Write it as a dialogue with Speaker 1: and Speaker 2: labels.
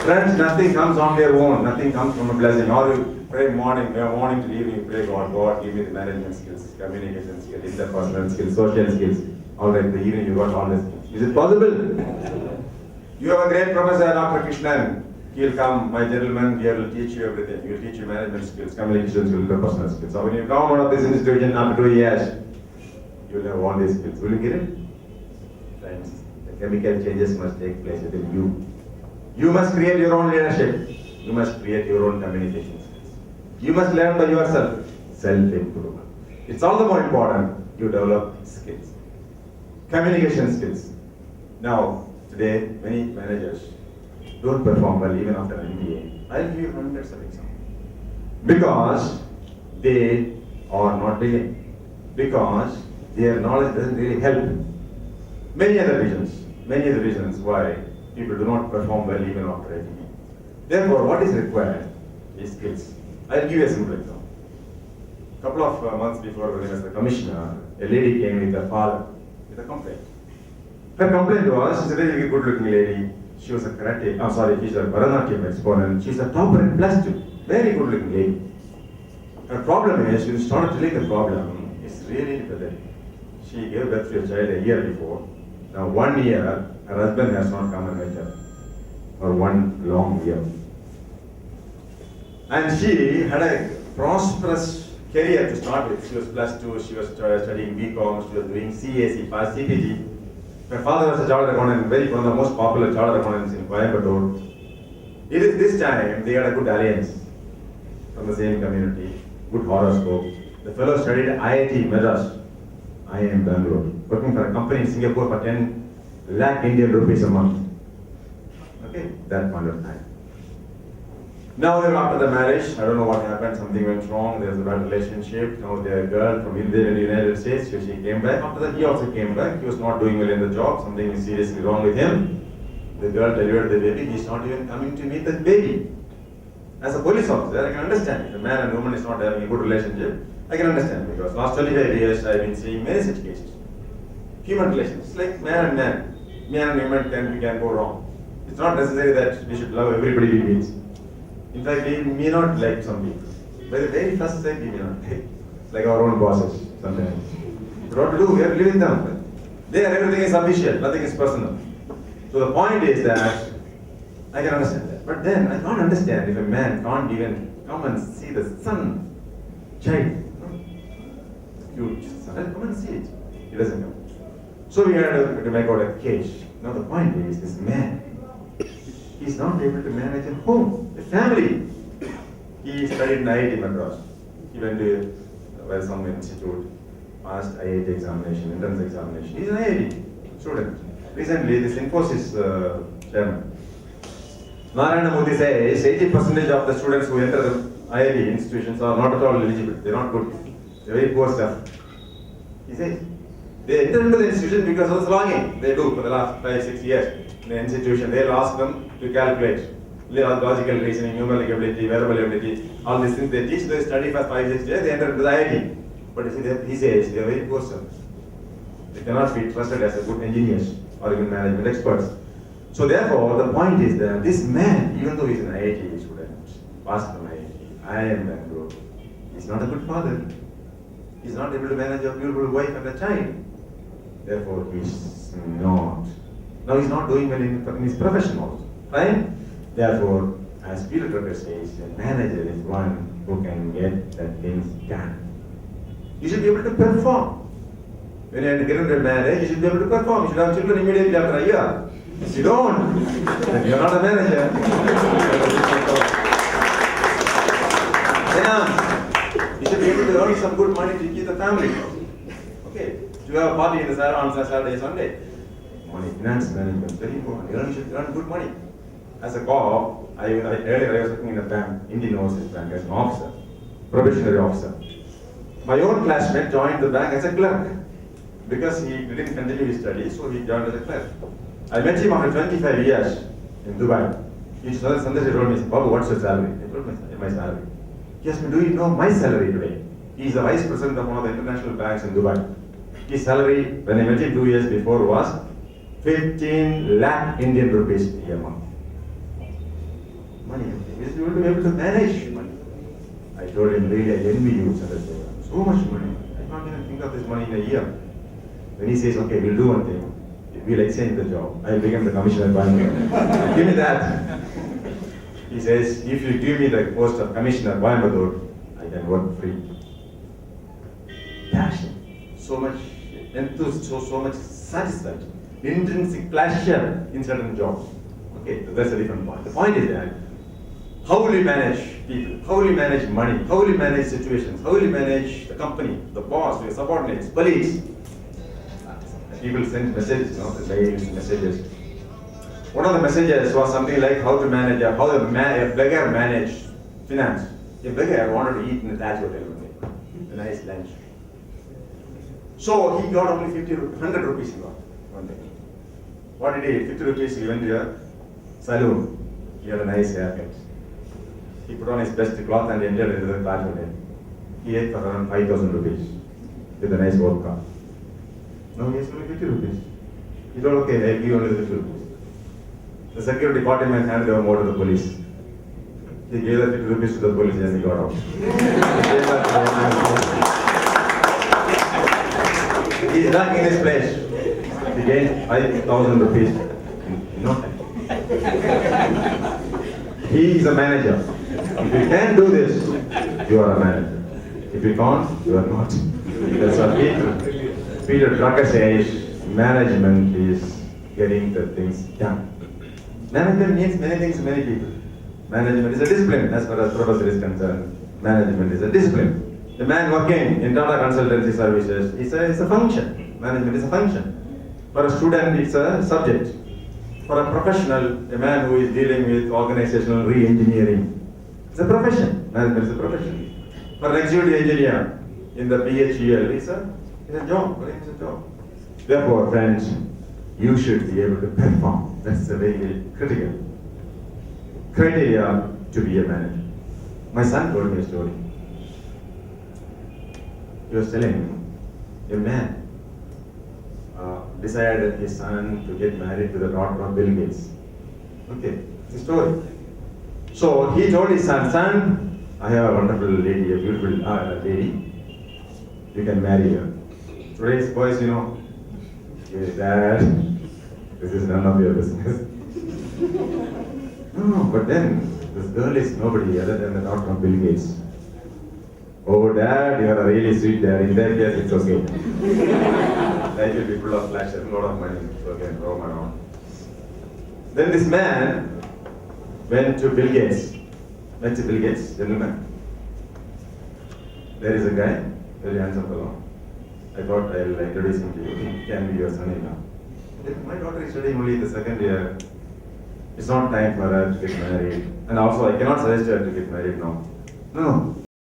Speaker 1: Friends, nothing comes on their own. Nothing comes from a blessing. Or you pray morning to evening, you pray God, give me the management skills, communication skills, interpersonal skills, social skills. All right, the evening you got all this. Is it possible? You have a great professor, Dr. Krishnan. He'll come, my gentleman, he will teach you everything. He will teach you management skills, communication skills, interpersonal skills. So when you come out of this institution after 2 years, you will have all these skills. Will you get it? Friends, the chemical changes must take place within you. You must create your own leadership. You must create your own communication skills. You must learn by yourself. Self-improvement. It's all the more important you develop skills. Communication skills. Now, today, many managers don't perform well even after an MBA. I'll give you hundreds of examples. Because they are not willing. Because their knowledge doesn't really help. Many other reasons why people do not perform well even after MBA. Therefore, what is required is skills. I'll give you a simple example. A couple of months before when I was the commissioner, a lady came with her father with a complaint. Her complaint was, she's a very good looking lady. She was a she's a Bharatanatyam exponent. She's a topper in +2. Very good looking lady. Her problem is, when she started telling the problem, it's really pathetic. She gave birth to a child a year before. Now 1 year, her husband has not come and met her. For 1 long year. And she had a prosperous career to start with. She was +2, she was studying BCom, she was doing CAC, passed CPG. My father was a chartered accountant, one of the most popular chartered accountants in Coimbatore. It is this time they had a good alliance from the same community, good horoscope. The fellow studied IIT Madras, IIM Bangalore, working for a company in Singapore for 10 lakh Indian rupees a month. Okay, that point of time. Now after the marriage, I don't know what happened, something went wrong, there's a bad relationship. Now the girl from India and the United States, so she came back. After that, he also came back. He was not doing well in the job, something is seriously wrong with him. The girl delivered the baby, he's not even coming to meet the baby. As a police officer, I can understand. If a man and woman is not having a good relationship, I can understand, because last 25 years I've been seeing many such cases. Human relations, it's like man and man. Man and woman can go wrong. It's not necessary that we should love everybody we meet. In fact, we may not like some people. By the very first sight, we may not like. Like our own bosses sometimes. But what to do? We have to live with them. There, everything is official, nothing is personal. So the point is that I can understand that. But then I can't understand if a man can't even come and see the son, child. Cute son, come and see it. He doesn't come. So we had to make out a case. Now the point is, this man, he's not able to manage a home, a family. He studied in IIT Madras. He went to some institute, passed IIT examination, entrance examination. He's an IIT student. Recently, this Infosys chairman, Narayana Modi says 80% of the students who enter the IIT institutions are not at all eligible. They're not good. They're very poor stuff. He says they enter into the institution because of the slogging they do for the last 5-6 years. In the institution, they'll ask them to calculate logical reasoning, numerical ability, verbal ability, all these things. They teach, they study for 5-6 years, they enter into the IIT. But you see, he says they are very poor students. They cannot be trusted as a good engineers or even management experts. So therefore, the point is that this man, even though he's an IIT student, passed from IIT, IIM Bangalore, he's not a good father. He's not able to manage a beautiful wife and a child. Therefore, he's not. Now he's not doing well in his profession also. Right? Therefore, as Peter Drucker says, a manager is one who can get the things done. You should be able to perform. When you get into marriage, you should be able to perform. You should have children immediately after a year. If you don't, then you're not a manager. Then you should be able to earn some good money to keep the family. Okay, you have a party on Saturday, Sunday. Money, finance management, very important. You should earn good money. As a cop, earlier I was working in a bank, Indian Overseas Bank, as an officer, probationary officer. My own classmate joined the bank as a clerk because he didn't continue his studies, so he joined as a clerk. I met him after 25 years in Dubai. He told me, Babu, what's your salary? I told him my salary. He asked me, do you know my salary today? He is the vice president of one of the international banks in Dubai. His salary, when I met him 2 years before, was 15 lakh Indian rupees a month. money. You will be able to manage money. I told him, really, I envy you, Chandrasekhar. So much money. I can't even think of this money in a year. Then he says, okay, we'll do one thing. We'll exchange the job. I'll become the commissioner. Give me that. He says, if you give me the post of commissioner Coimbatore, I can work free. Passion. So much enthusiasm, so much satisfaction. Intrinsic pleasure in certain jobs. Okay, so that's a different point. The point is that how will you manage people? How will you manage money? How will you manage situations? How will you manage the company, the boss, your subordinates, colleagues? People send messages, mails, messages. One of the messages was something like how a beggar manage finance. A beggar wanted to eat in a Taj hotel one day, a nice lunch. So he got only 100 rupees he got one day. What did he eat? 50 rupees, he went to a saloon. He had a nice haircut. He put on his best cloth and entered into the Taj hotel. He ate for around 5,000 rupees with a nice vodka. Now he has only 50 rupees. He told, okay, I'll give you only the 50 rupees. The security caught him and handed him over to the police. He gave the 50 rupees to the police and he got out. He is back in his place. He gained 5,000 rupees in no time. He is a manager. If you can do this, you are a manager. If you can't, you are not. That's what Peter Drucker says, management is getting the things done. Management means many things to many people. Management is a discipline, as far as professor is concerned. Management is a discipline. The man working in Tata Consultancy Services is a function. Management is a function. For a student, it's a subject. For a professional, a man who is dealing with organizational re-engineering, it's a profession. Management is a profession. For an executive engineer in the PHEL, it's a job. It's a job. Therefore, friends, you should be able to perform. That's a very critical criteria to be a manager. My son told me a story. He was telling a man decided his son to get married to the daughter of Bill Gates. Okay, it's a story. So he told his son, I have a wonderful lady, a beautiful lady. You can marry her. Today's boys, hey, Dad, this is none of your business. No, but then this girl is nobody other than the daughter of Bill Gates. Oh, Dad, you are a really sweet dad. In that case, it's okay. Life will be full of flashes, a lot of money, so you can roam around. Then this man went to Bill Gates. Went to Bill Gates, gentleman. There is a guy, very handsome fellow. I thought I'll introduce him to you. He can be your son-in-law. My daughter is studying only the second year. It's not time for her to get married. And also, I cannot suggest her to get married now. No.